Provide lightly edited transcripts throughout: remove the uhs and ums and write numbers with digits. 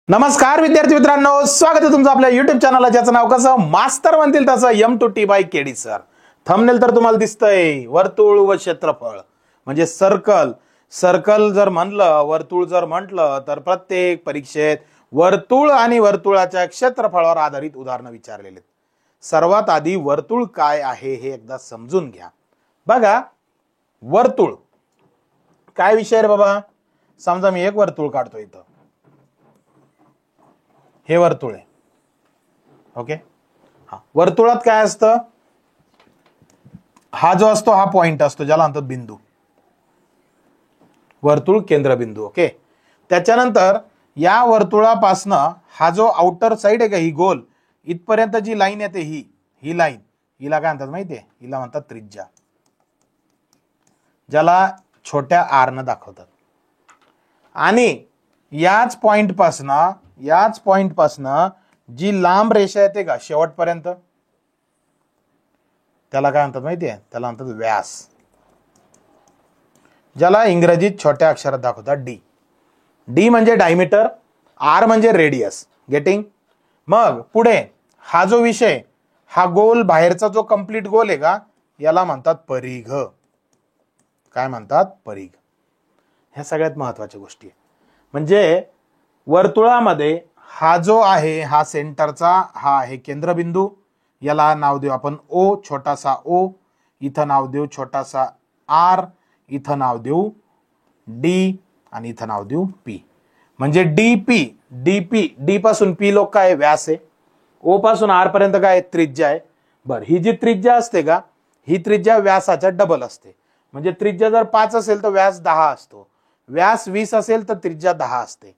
नमस्कार विद्यार्थी मित्रांनो, स्वागत आहे तुमचं आपल्या युट्यूब चॅनलला, ज्याचं नाव कसं मास्तर म्हणतील तसं M2T bye KD sir. Thumbnail तर तुम्हाला दिसतंय, वर्तुळ व क्षेत्रफळ म्हणजे सर्कल. सर्कल जर म्हणलं, वर्तुळ जर म्हटलं तर प्रत्येक परीक्षेत वर्तुळ आणि वर्तुळाच्या क्षेत्रफळावर आधारित उदाहरणं विचारलेले. सर्वात आधी वर्तुळ काय आहे हे एकदा समजून घ्या. बघा, वर्तुळ काय विषय रे बाबा. समजा मी एक वर्तुळ काढतो, इथं हे वर्तुळ आहे. ओके, हा वर्तुळात काय असतं, हा जो असतो हा पॉइंट असतो ज्याला म्हणतात बिंदू, वर्तुळ केंद्रबिंदू. ओके, त्याच्यानंतर या वर्तुळापासनं हा जो आउटर साइड आहे का, ही गोल इथपर्यंत जी लाईन येते, ही लाईन, हिला काय म्हणतात माहितीये, हिला म्हणतात त्रिज्या, ज्याला छोट्या आर न दाखवतात. आणि याच पॉइंट पासनं जी लांब रेषा येते का शेवटपर्यंत, त्याला काय म्हणतात माहितीये, त्याला म्हणतात व्यास, ज्याला इंग्रजीत छोट्या अक्षरात दाखवतात डी. डी म्हणजे डायमीटर, आर म्हणजे रेडियस. गेटिंग. मग पुढे हा जो विषय, हा गोल बाहेरचा जो कंप्लीट गोल आहे का, याला म्हणतात परिघ. काय म्हणतात, परिघ. ह्या सगळ्यात महत्वाच्या गोष्टी आहे. म्हणजे वर्तुळामध्ये हा जो आहे, हा सेंटरचा, हा आहे केंद्रबिंदू, याला नाव देऊ आपण ओ, छोटासा ओ. इथं नाव देऊ छोटासा आर, इथं नाव देऊ डी, आणि इथं नाव देऊ पी. म्हणजे डीपी. डी पासून पी लोक काय व्यास आहे, ओ पासून आर पर्यंत काय त्रिज्या आहे. बर, ही जी त्रिज्या असते का, ही त्रिज्या व्यासाच्या डबल असते. म्हणजे त्रिज्या जर 5 असेल तर व्यास 10 असतो, व्यास 20 असेल तर त्रिज्या 10 असते.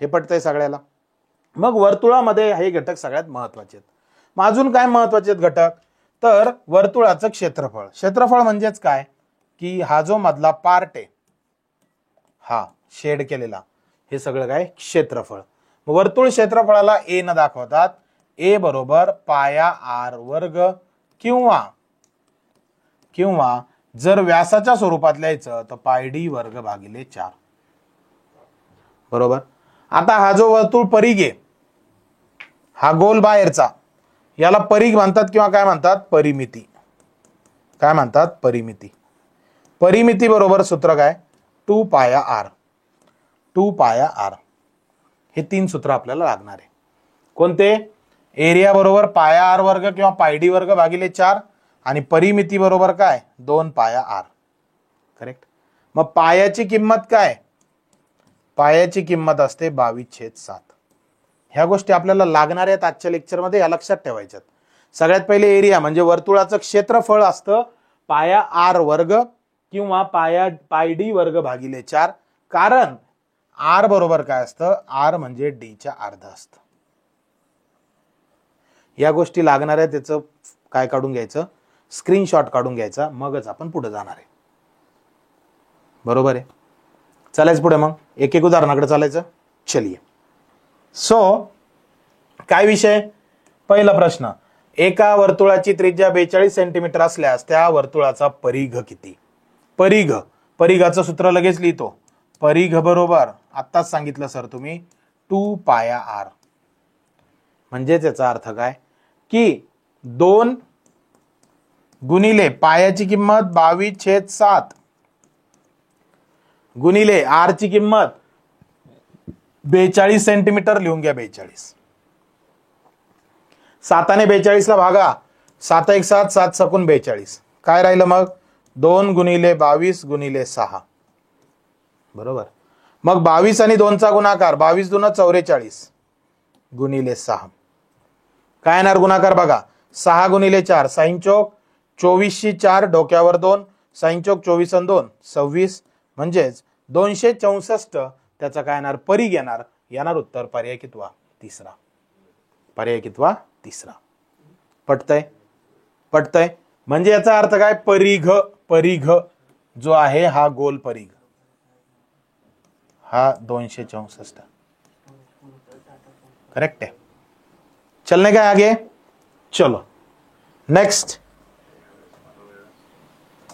हे पटतंय सगळ्याला. मग वर्तुळामध्ये हे घटक सगळ्यात महत्वाचे आहेत. मग अजून काय महत्वाचे आहेत घटक, तर वर्तुळाचं क्षेत्रफळ. क्षेत्रफळ म्हणजेच काय की हा जो मधला पार्ट आहे, हा शेड केलेला, हे सगळं काय क्षेत्रफळ. वर्तुळ क्षेत्रफळाला ए न दाखवतात. ए बरोबर पाया आर वर्ग, किंवा जर व्यासाच्या स्वरूपात लिहायचं तर पाय डी वर्ग भागिले 4. बरोबर. आता हा जो वर्तुळ परिघ आहे, हा गोल बाहेरचा, याला परिघ म्हणतात किंवा काय म्हणतात, परिमिती. काय म्हणतात, परिमिती. परिमिती बरोबर सूत्र काय, 2 पाया आर. 2 पाया आर. हे 3 सूत्र आपल्याला लागणार आहे. कोणते, एरिया बरोबर पाया आर वर्ग किंवा पाय डी वर्ग भागिले 4, आणि परिमिती बरोबर काय 2 पाया आर. करेक्ट. मग पायाची किंमत काय, पायाची किंमत असते 22/7. ह्या गोष्टी आपल्याला लागणार आहेत आजच्या लेक्चरमध्ये, या लक्षात ठेवायच्यात. सगळ्यात पहिले एरिया म्हणजे वर्तुळाचं क्षेत्रफळ असतं पाया आर वर्ग किंवा पाय डी वर्ग भागिले 4. कारण आर बरोबर काय असतं, आर म्हणजे डी च्या अर्ध असतं. या गोष्टी लागणार आहे, त्याचं काय काढून घ्यायचं, स्क्रीनशॉट काढून घ्यायचा, मगच आपण पुढे जाणार आहे. बरोबर आहे. चालायचं पुढे, मग एक एक उदाहरणाकडे चालायचं. चलिए. सो काय विषय, पहिला प्रश्न, एका वर्तुळाची त्रिज्या 42 सेंटीमीटर असल्यास त्या वर्तुळाचा परिघ किती. परिघाचं सूत्र लगेच लिहितो. परिघ बरोबर आत्ताच सांगितलं सर तुम्ही 2 पाया आर. म्हणजे त्याचा अर्थ काय की 2 गुणिले पायाची किंमत 22/7 गुणिले आर ची किंमत 42 सेंटीमीटर, लिहून घ्या 42. 7 ने 42 ला भागा, 7 1 7, 7 सकून 42. काय राहिलं मग, 2 गुणिले 22 गुणिले 6. बरोबर. मग 22 आणि 2 चा गुणाकार, 22 दून 44 गुणिले 6. काय येणार गुणाकार बघा, 6 गुणिले 4 साइन चौक 24 4, डोक्यावर 2, साइन चौक 24 आणि 2 26, म्हणजेच 264. त्याचा काय येणार, परिघ येणार उत्तर पर्याय कितवा, तिसरा. पर्याय कितवा, तिसरा. पटतय. म्हणजे याचा अर्थ काय, परिघ जो आहे हा गोल परिघ, हा 264. करेक्ट है. चलने का आगे, चलो नेक्स्ट.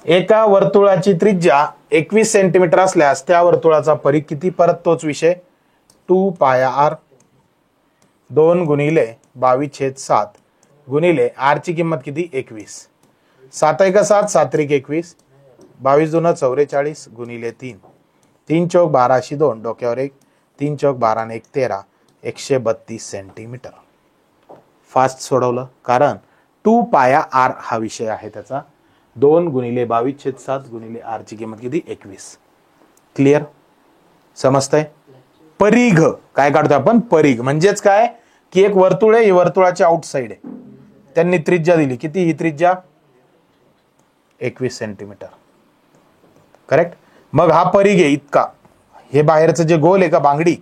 एका वर्तुळाची त्रिज्या 21 सेंटीमीटर असल्यास त्या वर्तुळाचा परिघ किती. परत तोच विषय, 2 पाया आर. 2 गुणिले 22/7 गुणिले आर ची किंमत किती 21. 7 1 7 7 3 21 22 2 44 गुणिले 3 3 चौक 12 2 डोक्यावर 1 3 चौक 12 1 13 132 सेंटीमीटर. फास्ट सोडवलं कारण 2 पाया आर हा विषय आहे त्याचा. 2 गुणिले 22/7 गुणिले आर ची किंमत किती 21. क्लिअर समजतंय. परिघ काय काढतो आपण परिघ म्हणजेच काय की एक वर्तुळ आहे, ही वर्तुळाची आउटसाइड आहे, त्यांनी त्रिज्या दिली किती, ही त्रिज्या 21 सेंटीमीटर. करेक्ट. मग हा परिघ आहे इतका, हे बाहेरचं जे गोल आहे का बांगडी,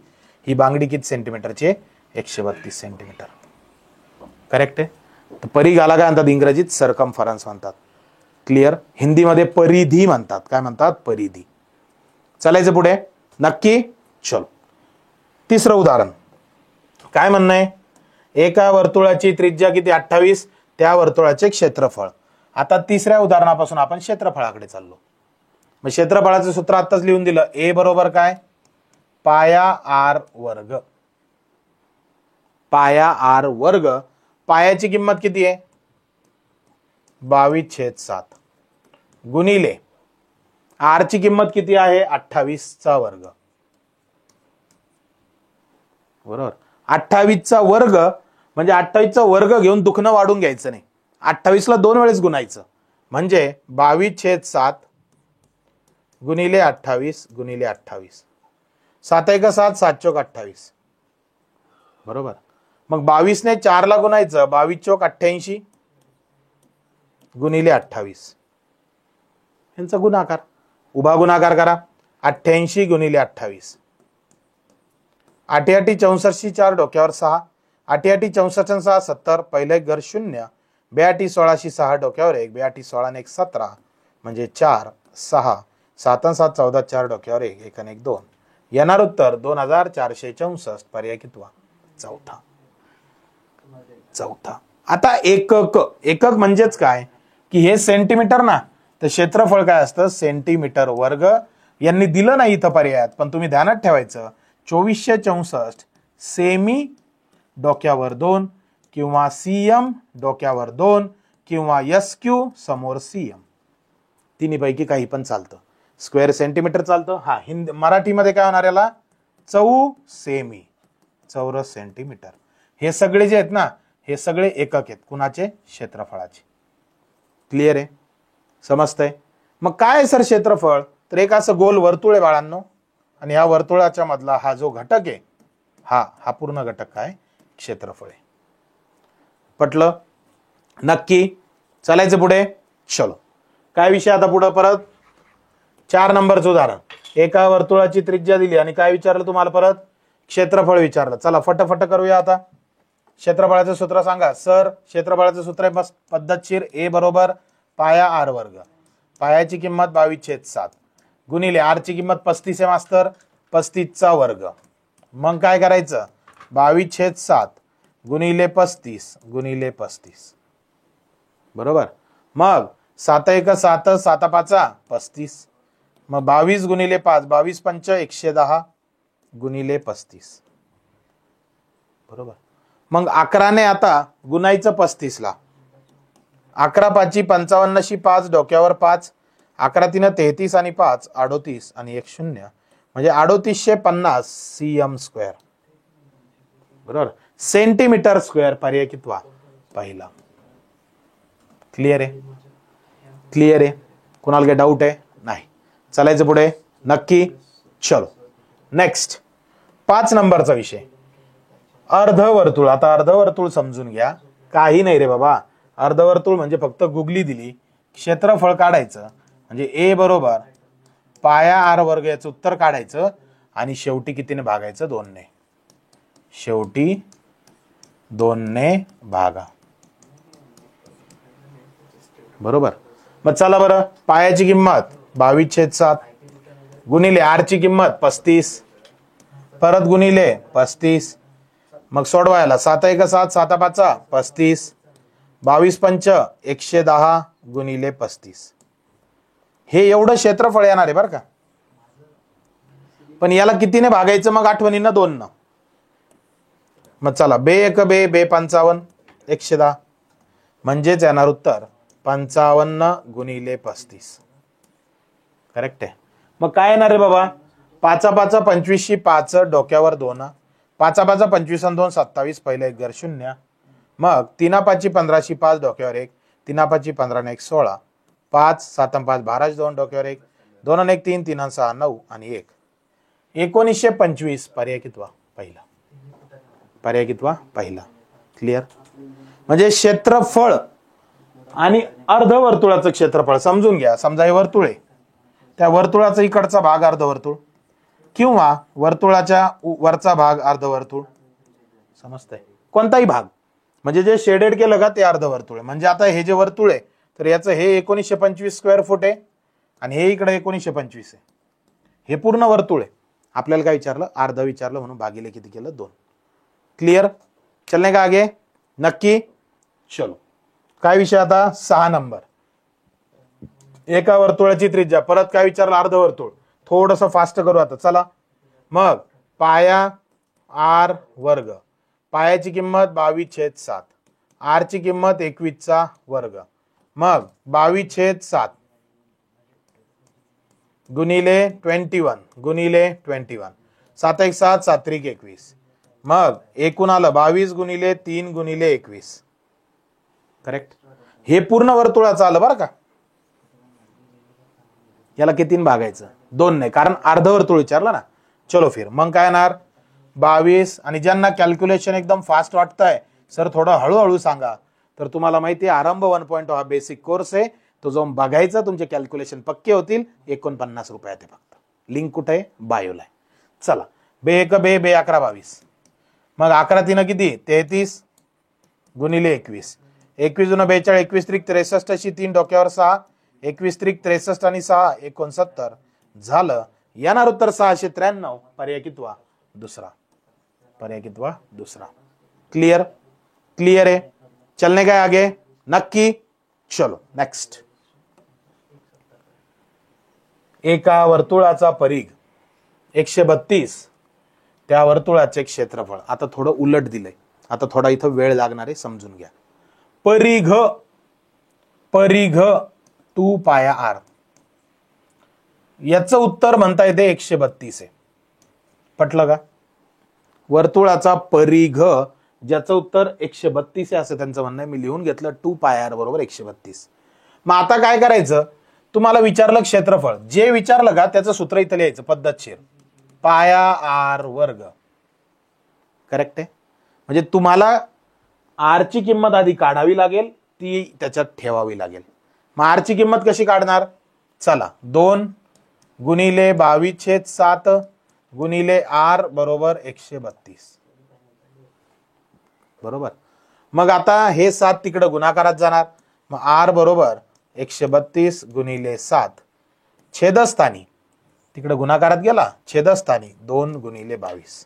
ही बांगडी किती सेंटीमीटरची आहे 132 सेंटीमीटर. करेक्ट आहे. तर परिघाला काय म्हणतात इंग्रजीत सर्कमफरन्स म्हणतात. क्लिअर. हिंदीमध्ये परिधी म्हणतात. काय म्हणतात परिधी. चालायचं पुढे नक्की. चलो तिसरं उदाहरण काय म्हणणं आहे, एका वर्तुळाची त्रिज्या किती 28, त्या वर्तुळाचे क्षेत्रफळ. आता तिसऱ्या उदाहरणापासून आपण क्षेत्रफळाकडे चाललो. मग क्षेत्रफळाचं सूत्र आत्ताच लिहून दिलं. ए बरोबर काय पाया आर वर्ग. पाया आर वर्ग. पायाची किंमत किती आहे 22/7 गुणिले आर ची किंमत किती आहे 28चा वर्ग. बरोबर. 28चा वर्ग म्हणजे 28चा वर्ग घेऊन दुखणं वाढून घ्यायचं नाही. 28 ला 2 वेळेस गुणायचं म्हणजे 22/7 गुणिले 28 गुणिले 28. 7 1 7 7 चौक 28. बरोबर. मग 22 ने 4 ला गुणायचं 22 चौक 88 गुणिले 28. यांचा गुणाकार उभा गुणाकार करा 88 गुणिले 28. 8 8 64 4 डोक्यावर 6 8 8 64 6 70 पहिलं एक घर 0 2 8 16 6 डोक्यावर 1 2 8 16 1 17 म्हणजे 4 6 7 7 14 4 डोक्यावर 1 1 1 2. येणार उत्तर 2464. पर्याय कितवा चौथा. चौथा. आता एकक. एकक म्हणजेच काय की हे सेंटीमीटर ना, तर क्षेत्रफळ काय असतं सेंटीमीटर वर्ग. यांनी दिलं नाही इथं पर्यायात पण तुम्ही ध्यानात ठेवायचं 2464 सेमी डोक्यावर 2 किंवा सीएम डोक्यावर 2 किंवा SQ समोर सीएम तिन्हीपैकी काही पण चालतं. स्क्वेअर सेंटीमीटर चालतं. हा मराठीमध्ये काय होणार याला चौ सेमी चौरस सेंटीमीटर. हे सगळे जे आहेत ना हे सगळे एकक आहेत कुणाचे क्षेत्रफळाचे. क्लिअर आहे समजतंय. मग काय सर क्षेत्रफळ, तर एक असं गोल वर्तुळ आहे बाळांनो आणि या वर्तुळाच्या मधला हा जो घटक आहे हा पूर्ण घटक काय क्षेत्रफळ आहे. पटलं नक्की. चालायचं पुढे. चलो काय विषय आता पुढे परत 4 नंबरचं उदाहरण. एका वर्तुळाची त्रिज्या दिली आणि काय विचारलं तुम्हाला परत क्षेत्रफळ विचारलं. चला फटाफट करूया आता. क्षेत्रफळाचं सूत्र सांगा सर. क्षेत्रफळाचं सूत्र आहे बस पद्धतशीर. ए बरोबर पाया आर वर्ग. पायाची किंमत 22/7 गुणिले आर ची किंमत 35 आहे मास्तर 35चा वर्ग. मग काय करायचं 22/7 गुणिले 35 गुणिले 35. बरोबर. मग 7 1 7 7 5 35. मग 22 गुणिले 5 22 5 110 गुणिले 35. बरोबर. मग 11 ने आता गुणायचं 35 ला. 11 5 55 5 डोक्यावर 5 11 3 33 आणि 5 38 आणि 1 0 म्हणजे 3850 सीएम स्क्वेअर. बरोबर. Centimetre square. पर्याय कितवा पहिला. क्लिअर आहे. क्लिअर आहे. कुणाला काही डाऊट आहे नाही. चालायचं पुढे नक्की. चलो नेक्स्ट 5 नंबरचा विषय अर्धवर्तुळ. आता अर्धवर्तुळ समजून घ्या. काही नाही रे बाबा. अर्धवर्तुळ म्हणजे फक्त गुगली दिली क्षेत्रफळ काढायचं म्हणजे ए बरोबर पाया आर वर्ग याचं उत्तर काढायचं आणि शेवटी कितीने भागायचं 2 ने. शेवटी 2 ने भागा. बरोबर. मग चला बरं पायाची किंमत 22/7 गुणिले आर ची किंमत 35 परत गुणिले 35. मग सोडवायला 7 1 7 7 5 35 22 5 110 गुणिले 35. हे एवढं क्षेत्रफळ येणार आहे बरं का. पण याला कितीने भागायचं मग आठवणीनं 2 न. मग चला बे एक बे बे 55 110 म्हणजेच येणार उत्तर 55 गुणिले 35. करेक्ट आहे. मग काय येणार रे बाबा, 5 5 25 5 डोक्यावर 2, 5 5 25 आणि 2 27 पहिले एक घर 0. मग 3 5 15 5 डोक्यावर 1, 3 5 15 1 16, 5 7 5 12 2 डोक्यावर 1, 2 1 3 3 6 9 आणि 1. 1925 पर्याय कितवा, पहिला. पर्याय कितवा, पहिला. क्लिअर. म्हणजे क्षेत्रफळ आणि अर्धवर्तुळाचं क्षेत्रफळ समजून घ्या. समजा हे वर्तुळ आहे, त्या वर्तुळाचा इकडचा भाग अर्धवर्तुळ किंवा वर्तुळाच्या वरचा भाग अर्धवर्तुळ. समजतंय, कोणताही भाग म्हणजे जे शेडेड केलं का ते अर्धवर्तुळ. म्हणजे आता हे जे वर्तुळ आहे तर याचं हे 1925 स्क्वेअर फूट आहे आणि हे इकडे 1925 आहे. हे पूर्ण वर्तुळ आहे. आपल्याला काय विचारलं, अर्ध विचारलं म्हणून भागिले किती केलं, 2. क्लियर. चलने का आगे, नक्की. चलो काय विषय आता, 6 नंबर. एका वर्तुळाची त्रिज्या, परत काय विचारलं, अर्धवर्तुळ. थोडस फास्ट करू आता, चला. मग पाया आर वर्ग, पायाची किंमत 22/7, आर ची किंमत 21चा वर्ग. मग 22/7 गुणिले 21 गुणिले 21, 7 1 7 7 3 21. मग एकूण आलं 22 गुणिले 3 गुणिले 21. करेक्ट. हे पूर्ण वर्तुळाचं आलं बरं का. याला कितीन भागायचं, 2 नाही, कारण अर्धवर्तुळ विचारलं ना. चलो फिर मग काय येणार, 22. आणि ज्यांना कॅल्क्युलेशन एकदम फास्ट वाटतंय सर थोडं हळूहळू सांगा, तर तुम्हाला माहिती आहे आरंभ 1.0 हा बेसिक कोर्स आहे, तो जाऊन बघायचा, तुमचे कॅल्क्युलेशन पक्के होतील. 49 रुपयात आहे फक्त. लिंक कुठे आहे, बायोला आहे. चला बे एक बे बे 11 22. मग 11 3 किती, 33 गुणिले 21, 21 2 42, 21 3 63 अशी 3 डोक्यावर 6, 21 3 63 आणि 6 69 झालं. येणार उत्तर 693. पर्याय कितवा, दुसरा. पर्याय कितवा, दुसरा. क्लियर. क्लियर आहे. चलने का आगे, नक्की. चलो नेक्स्ट. एका वर्तुळाचा परिघ 132, त्या वर्तुळाचे क्षेत्रफळ. आता थोडं उलट दिलंय, आता थोडा इथं वेळ लागणार आहे, समजून घ्या. परिघ, परिघ 2 पाया आर, याचं उत्तर म्हणता येते 132 आहे. पटलं का. वर्तुळाचा परिघ ज्याचं उत्तर 132 आहे असं त्यांचं म्हणणं आहे. मी लिहून घेतलं 2 पाय आर बरोबर 132. मग आता काय करायचं, तुम्हाला विचारलं क्षेत्रफळ, जे विचारलं का त्याचं सूत्र इथं लिहायचं पद्धतशीर, पाया आर वर्ग. करेक्ट आहे. म्हणजे तुम्हाला आर ची किंमत आधी काढावी लागेल, ती त्याच्यात ठेवावी लागेल. मग आर ची किंमत कशी काढणार, चला 2 गुणिले 22/7 गुणिले आर बरोबर 132. बरोबर. मग आता हे 7 तिकडे गुणाकारात जाणार. मग आर बरोबर 132 गुणिले 7, छेदस्थानी तिकडे गुणाकारात गेला, छेदस्थानी 2 गुणिले 22.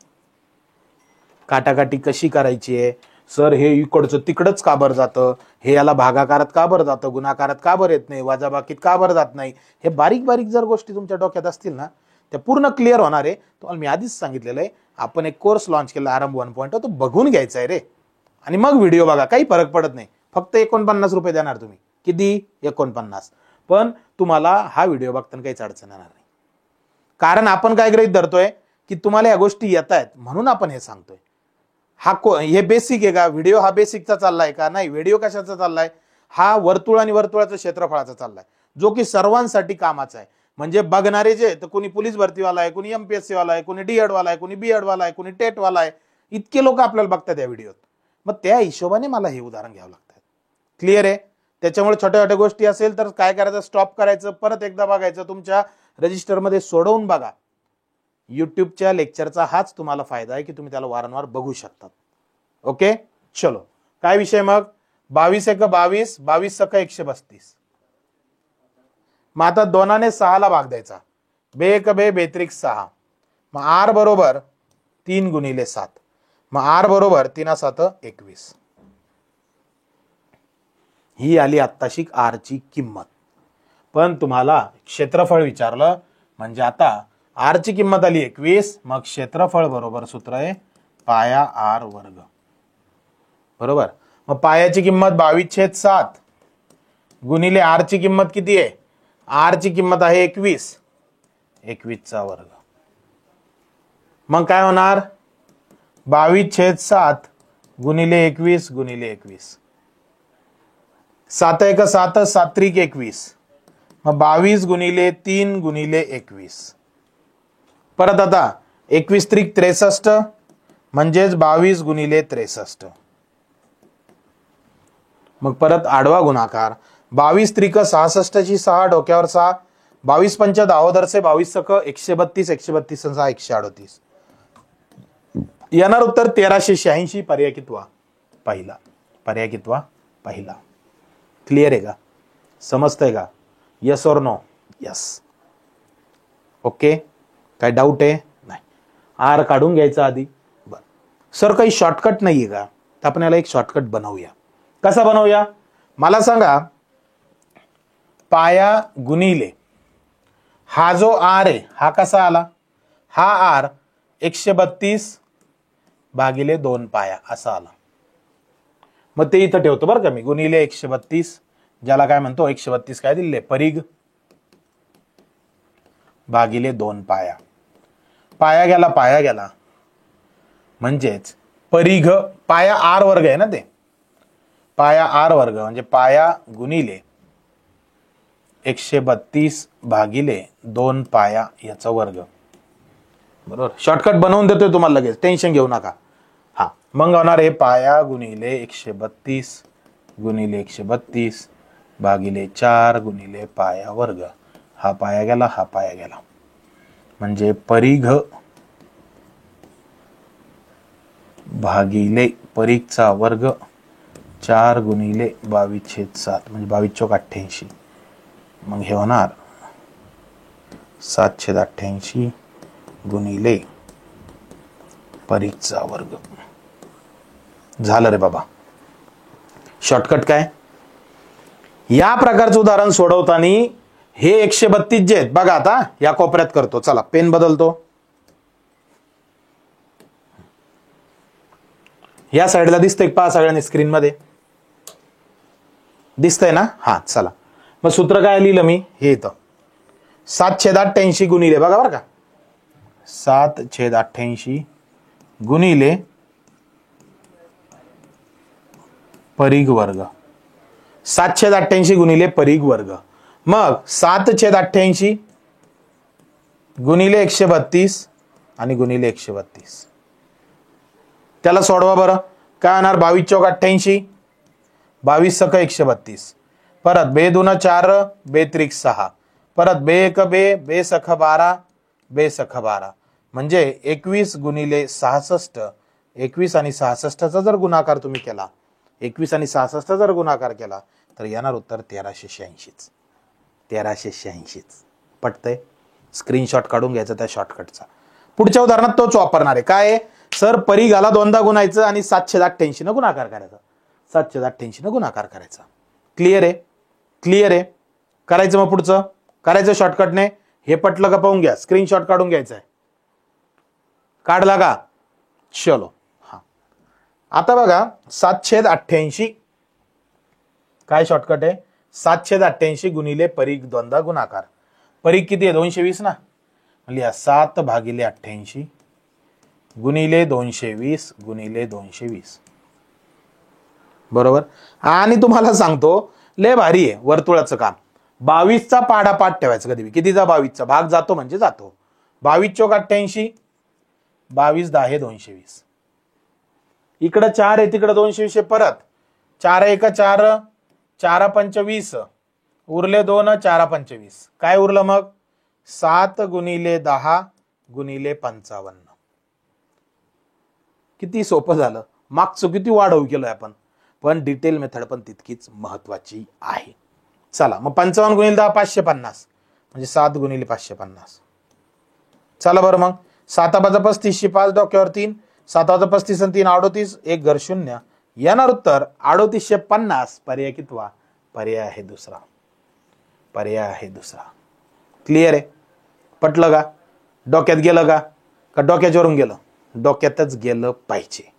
काटाकाटी कशी करायची आहे सर, हे इकडचं तिकडच का बरं जातं, हे याला भागाकारात का बरं जातं, गुणाकारात का बरं येत नाही, वजाबाकीत का बरं जात नाही, हे बारीक बारीक जर गोष्टी तुमच्या डोक्यात असतील ना, त्या पूर्ण क्लिअर होणार आहे. तुम्हाला मी आधीच सांगितलेलं आहे, आपण एक कोर्स लॉन्च केला आरंभ 1.0, तो बघून घ्यायचा आहे रे, आणि मग व्हिडिओ बघा. काही फरक पडत नाही. फक्त 49 रुपये देणार तुम्ही. किती, 49. पण तुम्हाला हा व्हिडिओ बघताना काहीच अडचण येणार नाही, कारण आपण काय गृहीत धरतोय की तुम्हाला या गोष्टी येत आहेत म्हणून आपण हे सांगतोय. हे बेसिक आहे का व्हिडिओ, हा बेसिकचा चाललाय का, नाही. व्हिडिओ कशाचा चाललाय, हा वर्तुळ आणि वर्तुळाचं क्षेत्रफळाचा चाललाय, जो की सर्वांसाठी कामाचा आहे. म्हणजे बघणारे जे, तर कोणी पोलीस भरतीवाला आहे, कोणी MPSC वाला आहे, कोणी D.Ed वाला आहे, कोणी B.Ed वाला आहे, कोणी टेट वाला आहे, इतके लोक आपल्याला बघतात या व्हिडिओत. मग त्या हिशोबाने मला हे उदाहरण घ्यावं लागतं. क्लिअर आहे. त्याच्यामुळे छोट्या छोट्या गोष्टी असेल तर काय करायचं, स्टॉप करायचं, परत एकदा बघायचं, तुमच्या रजिस्टरमध्ये सोडवून बघा. युट्यूबच्या लेक्चरचा हाच तुम्हाला फायदा आहे की तुम्ही त्याला वारंवार बघू शकतात. ओके. चलो काय विषय मग, 22 1 22, 22 सक 132. मग आता 2 ने 6 ला भाग द्यायचा, बे 1 बे बेत्रिक 6. मग आर बरोबर 3 गुणिले 7. मग आर बरोबर 3 7 21. ही आली आत्ताशी आर ची किंमत. पण तुम्हाला क्षेत्रफळ विचारलं, म्हणजे आता आर ची किंमत आली 21, मग क्षेत्रफळ बरोबर सूत्र आहे पाया आर वर्ग. बरोबर. मग पायाची किंमत 22/7 गुणिले आर ची किंमत किती आहे? आर ची किंमत आहे 21. 21चा वर्ग. मग काय होणार? 22/7 गुणिले 21 गुणिले 21. 7 1 7 7 3 21. मग 22 गुणिले 3 गुणिले 21. परत आता 21 3 63 म्हणजेच 22 गुणिले 63. मग परत आडवा गुणाकार. 22 3 66 ची 6 डोक्यावर 6. 22 पंच दाहोदरचे 22 सक 132 132 6 138. येणार उत्तर 1386. पर्याय कितवा? पहिला. पर्याय कितवा? पहिला. क्लिअर आहे का? समजतंय का? यस और नो? यस. ओके. काय डाऊट आहे? नाही. आर काढून घ्यायचा आधी. बरं सर काही शॉर्टकट नाहीये का? तर आपण याला एक शॉर्टकट बनवूया. कसा बनवूया मला सांगा. पाया गुणिले हा जो आर आहे हा कसा आला? हा आर 132 भागिले 2 पाया असा आला. मग ते इथं ठेवतो बरं का मी. गुणिले 132 ज्याला काय म्हणतो 132 काय दिले? परिघ भागिले 2 पाया. पाया गेला पाया गेला म्हणजेच परिघ. पाया आर वर्ग आहे ना ते. पाया आर वर्ग म्हणजे पाया गुणिले 132 भागिले 2 पाया याचा वर्ग. बरोबर. शॉर्टकट बनवून देतोय तुम्हाला लगेच. टेन्शन घेऊ नका. हा मग होणार आहे पाया गुणिले 132 गुणिले 132 भागिले 4 गुणिले पाया वर्ग. हा पाया गेला हा पाया गेला म्हणजे परिघ भागिले परिघचा वर्ग 4 गुणिले 22/7 म्हणजे 22 चौक 88. मग हे होणार 7/88 गुणिले परिघचा वर्ग. झालं रे बाबा. शॉर्टकट काय? या प्रकारचं उदाहरण सोडवताना हे 132 जे आहेत बघा. आता या कोपऱ्यात करतो. चला पेन बदलतो. या साईडला दिसतंय पहा सगळ्यांनी स्क्रीन मध्ये दिसतंय ना? हा चला. मग सूत्र काय लिहिलं मी? हे इथं 7/88 गुणिले बघा बरं का 7/88 गुणिले परिघ वर्ग. 7/88 गुणिले परिघ वर्ग. मग 7/88 गुणिले 132 आणि गुणिले 132. त्याला सोडवा बरं. काय होणार? 22 चौक 88 22 सक 132. परत 2 2 4 2 3 6. परत 2 1 2 2 सख 12 2 सख 12 म्हणजे 21 गुणिले 66. 21 आणि 66चा जर गुणाकार तुम्ही केला 21 आणि 66चा जर गुणाकार केला तर येणार उत्तर 1386. 1386. पटतंय? स्क्रीनशॉट काढून घ्यायचा त्या शॉर्टकटचा. पुढच्या उदाहरणात तोच वापरणार आहे. काय? सर परिघाला 2दा गुणायचं आणि 7/88 न गुणाकार करायचा. 7/88 न गुणाकार करायचा. क्लिअर आहे? क्लिअर आहे. करायचं मग पुढचं करायचं शॉर्टकटने. हे पटलं का पाहून घ्या. स्क्रीनशॉट काढून घ्यायचा आहे. काढला का? चलो. हा आता बघा 7/88 काय शॉर्टकट आहे? 7/88 गुणिले परिघ 2दा गुणाकार. परिघ किती आहे? 220 ना. लिहा 7/88 गुणिले 220 गुणिले 220. बरोबर. आणि तुम्हाला सांगतो लय भारी आहे वर्तुळाचं काम. 22चा पाडापाठ ठेवायचं कधी. कितीचा? 22चा भाग जातो म्हणजे जातो. 22 चौक 88 22 10 220. इकडं 4 आहे तिकडं 220 आहे. परत 4 1 4 4 5 20 उरले 2 4 5 20. काय उरलं मग? 7 गुणिले 10 गुणिले 55. किती सोपं झालं. मागचं किती वाढवू केलं आपण. पण डिटेल मेथड पण तितकीच महत्वाची आहे. चला मग 55 गुणिले 10 550 म्हणजे 7 गुणिले 550. चला बरं मग 7 5 35 5 डोक्यावर 3 7 35 आणि 3 38 1 घर 0. येणार उत्तर 3850. पर्याय कितवा? पर्याय आहे दुसरा. पर्याय आहे दुसरा. क्लिअर आहे? पटलं का? डोक्यात गेलं का? का डोक्याच्या वरून गेलं? डोक्यातच गेलं पाहिजे.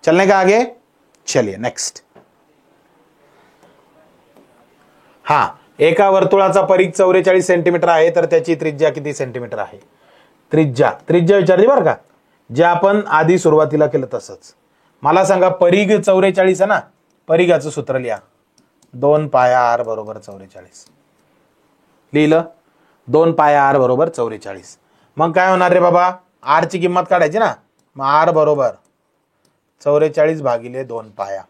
चलने का आगे, चलिए नेक्स्ट. हा, एका वर्तुळाचा परिघ 44 सेंटीमीटर आहे, तर त्याची त्रिज्या किती सेंटीमीटर आहे? त्रिज्या विचारली बरं का, जे आपण आधी सुरुवातीला केलं तसंच. मला सांगा, परिघ 44 आहे ना, परिघाचं सूत्र लिहा. 2 पाय r बरोबर 44. लिहिलं? 2 पाय r बरोबर 44. मग काय होणार रे बाबा, r ची किंमत काढायची ना. मग r बरोबर 44 भागिले 2 पाया.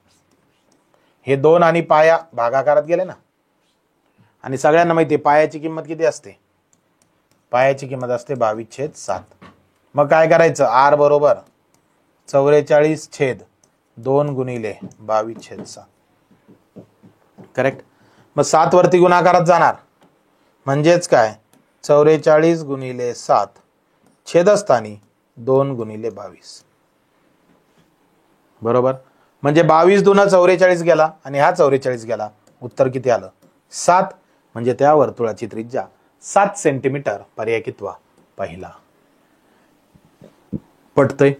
हे 2 आणि पाया भागाकारात गेले ना. आणि सगळ्यांना माहिती आहे पायाची किंमत किती असते? पायाची किंमत असते 22/7. मग काय करायचं, r बरोबर 44/2 गुणिले 22/7. करेक्ट. मग 7 वरती गुणाकारात जाणार, म्हणजेच काय, 44 गुणिले 7 छेदस्थानी 2 गुणिले 22. बरोबर. म्हणजे 22 दूना 44 गेला आणि हा 44 गेला. उत्तर किती आलं? 7. म्हणजे त्या वर्तुळाची त्रिज्या 7 सेंटीमीटर. पर्याय कितवा? पहिला. पटतय?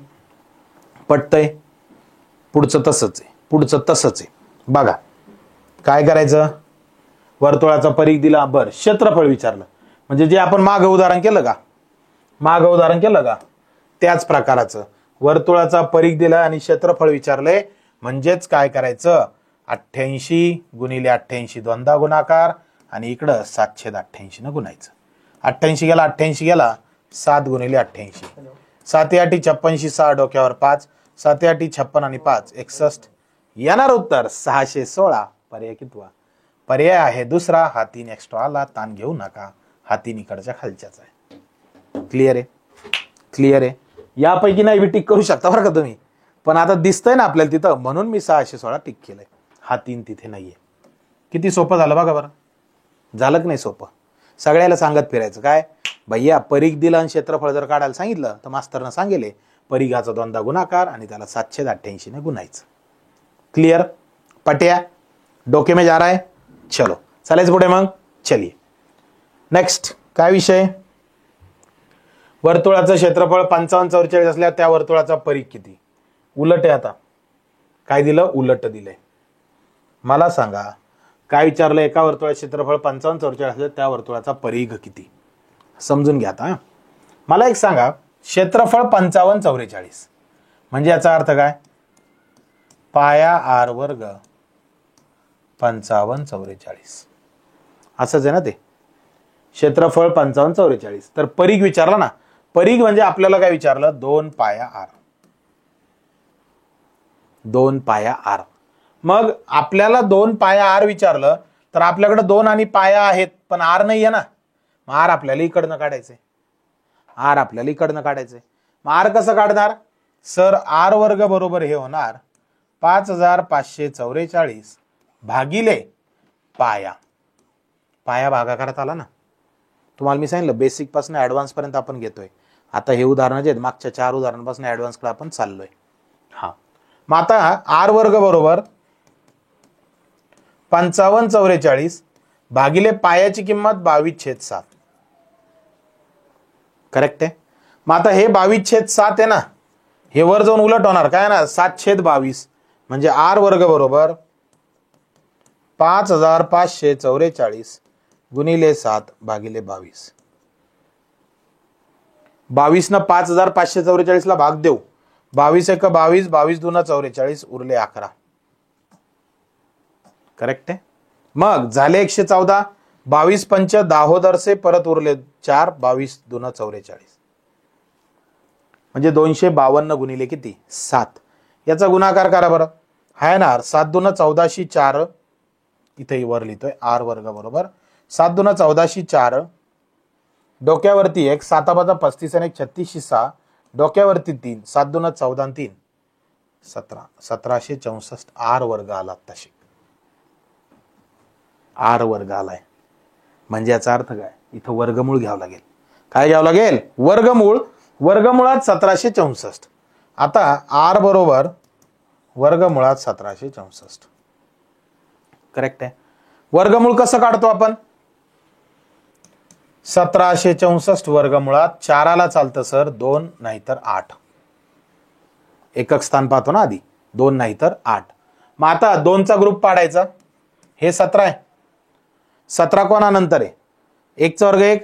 पुढचं तसंच आहे. बघा काय करायचं, वर्तुळाचा परिघ दिला, बर क्षेत्रफळ विचारलं, म्हणजे जे आपण मागं उदाहरण केलं का त्याच प्रकाराचं. वर्तुळाचा परिघ दिला आणि क्षेत्रफळ विचारलंय, म्हणजेच काय करायचं, 88 गुणिले 88 दोनदा गुणाकार आणि इकडं 7/88 न गुणायचं. 88 गेला 7 गुणिले 88. 7 8 56, 6 डोक्यावर 5, 7 8 56 आणि 5 61. येणार उत्तर 616. पर्याय कितवा? पर्याय आहे दुसरा. हा 3 एक्स्ट्रा आला, ताण घेऊ नका, हा 3 इकडच्या खालच्याच आहे. क्लिअर आहे. यापैकी नाही टिक करू शकता बरं का तुम्ही, पण आता दिसतंय ना आपल्याला तिथं, म्हणून मी 616 टिक केलंय. हा 3 तिथे नाहीये. किती सोपं झालं बघा बरं. झालं की नाही सोपं? सगळ्याला सांगत फिरायचं काय, भैया परिघ दिला आणि क्षेत्रफळ जर काढायला सांगितलं तर मास्तरनं सांगेले परिघाचा दोनदा गुणाकार आणि त्याला 7/88 ने गुणायचं. क्लियर? पट्या डोके में जा रहा है? चलो चालायचं पुढे. मग चलिए नेक्स्ट. काय विषय? वर्तुळाचं क्षेत्रफळ 55/44 असल्यास त्या वर्तुळाचा परिघ किती? उलट आहे. आता काय दिलं? उलट दिलंय. मला सांगा काय विचारलं, एका वर्तुळाचं क्षेत्रफळ 55/44 असल्यास त्या वर्तुळाचा परिघ किती? समजून घ्या आता. मला एक सांगा, क्षेत्रफळ 55/44 म्हणजे याचा अर्थ काय? पाया r वर्ग 55/44 असंच आहे ना ते. क्षेत्रफळ 55/44. तर परिघ विचारला ना, परिघ म्हणजे आपल्याला काय विचारलं, 2 पाया r. 2 पाया r. मग आपल्याला 2 पाया r विचारलं तर आपल्याकडे 2 आणि पाया आहेत, पण r नाही आहे ना. मग r आपल्याला इकडनं काढायचंय. मग r कसं काढणार सर? r वर्ग बरोबर हे होणार 5544 भागिले पाया. पाया भागाकारात आला ना. तुम्हाला मी सांगितलं बेसिक पासून ऍडव्हान्स पर्यंत आपण घेतोय. आता हे उदाहरण जे मागच्या 4 उदाहरणांपासून ऍडव्हान्स कडे आपण चाललोय. हा, मग आता r वर्ग बरोबर 55/44 भागिले पायाची किंमत 22/7. करेक्ट आहे. मग आता हे 22/7 आहे ना, हे वर जाऊन उलट होणार काय ना, 7/22. म्हणजे r वर्ग बरोबर 5544 गुणिले 7 भागिले 22. 22 न 5544 ला भाग देऊ. 22 1 22, 22 2 44, उरले 11. करेक्ट आहे. मग झाले 114. 22 पंच 10 से परत उरले 4, 22 2 44. म्हणजे 252 गुणिले किती? 7. याचा गुणाकार करा बरं. हाय ना 7 2 14 4. इथे वर लिहितोय r वर्ग बरोबर 7 2 14 4. डोक्यावरती 1, 7 5 35 आणि 36 6. डोक्यावरती 3, 7 2 14 आणि 3 17. 1764 r वर्ग आला. तशी r वर्ग आलाय. म्हणजे याचा अर्थ काय? इथं वर्गमूळ घ्यावं लागेल. काय घ्यावं लागेल? वर्गमूळ. वर्गमुळात 1764. आता r बरोबर वर्गमुळात 1764. करेक्ट आहे. वर्गमूळ कसं काढतो आपण? 1764 वर्गमुळात 4 ला चालतं सर 2 नाहीतर 8. एकक स्थान पाहतो ना आधी, 2 नाही तर 8. मग आता 2चा ग्रुप पाडायचा, हे 17 आहे. 17 कोणानंतर आहे? 1चा वर्ग 1,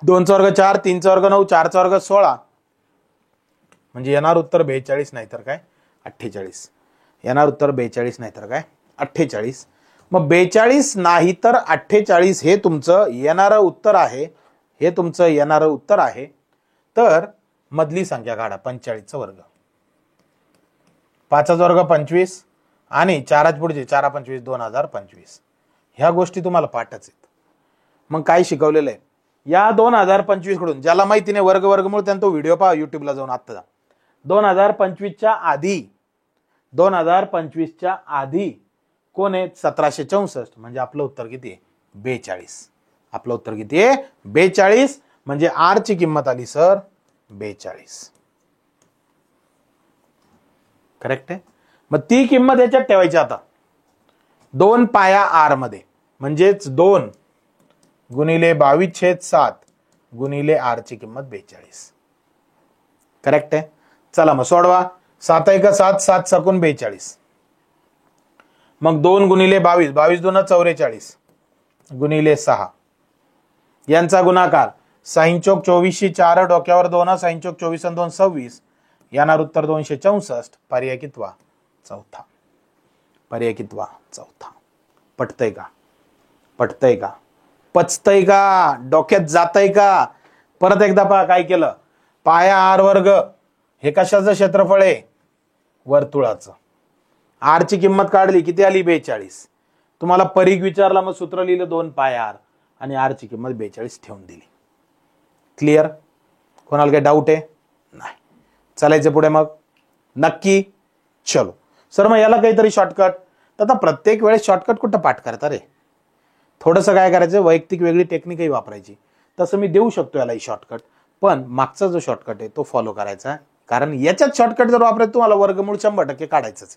2चा वर्ग 4, 3चा वर्ग 9, 4चा वर्ग 16. म्हणजे येणार उत्तर 42 नाही तर काय 48. येणार उत्तर 42 नाही तर काय 48. मग 42 नाही तर 48 हे तुमचं येणारं उत्तर आहे. हे तुमचं येणारं उत्तर आहे. तर मधली संख्या काढा, 45चा वर्ग. 5चा वर्ग 25 आणि 4 पुढचे 4 25 2025. ह्या गोष्टी तुम्हाला पाठच आहेत. मग काय शिकवलेलं आहे या 2025 कडून? ज्याला माहिती नाही वर्ग वर्गमूळ त्यांना तो व्हिडिओ पहा युट्यूबला जाऊन आता जा. 2025च्या आधी, 2025च्या आधी कोण आहे? 1764. म्हणजे आपलं उत्तर किती आहे? 42. आपलं उत्तर किती आहे? 42. म्हणजे आर ची किंमत आली सर 42. करेक्ट आहे. मग ती किंमत याच्यात ठेवायची आता 2 पाया आर मध्ये, म्हणजेच 2 गुणिले 22/7 गुणिले आर ची किंमत 42. करेक्ट आहे. चला मग सोडवा. 7 1 7, 7 सकून 42. मग 2 गुणिले 22, 22 2 44 गुणिले 6. यांचा गुणाकार 6 चौक 24, 4 डोक्यावर 2, 6 चौक 24 आणि 2 26. येणार उत्तर 264. पर्याय कितवा? चौथा. पर्याय कितवा? चौथा. पटतय का? पटतय का? पचतय का? डोक्यात जातय का? परत एकदा पहा काय केलं. पाया आर वर्ग हे कशाचं क्षेत्रफळ आहे? वर्तुळाचं. आर ची किंमत काढली, किती आली? 42. तुम्हाला परीघ विचारला, मग सूत्र लिहिलं 2 पाया आर आणि आर ची किंमत 42 ठेवून दिली. क्लिअर? कोणाला काही डाऊट आहे? नाही. चालायचं पुढे मग नक्की. चलो सर, मग याला काहीतरी शॉर्टकट. तर आता प्रत्येक वेळेस शॉर्टकट कुठं पाठ करता रे? थोडंसं काय करायचं, वैयक्तिक वेगळी टेक्निकही वापरायची. तसं मी देऊ शकतो यालाही शॉर्टकट, पण मागचा जो शॉर्टकट आहे तो फॉलो करायचा. कारण याच्यात शॉर्टकट जर वापरायचं तुम्हाला वर्गमूळ 100% काढायचंच.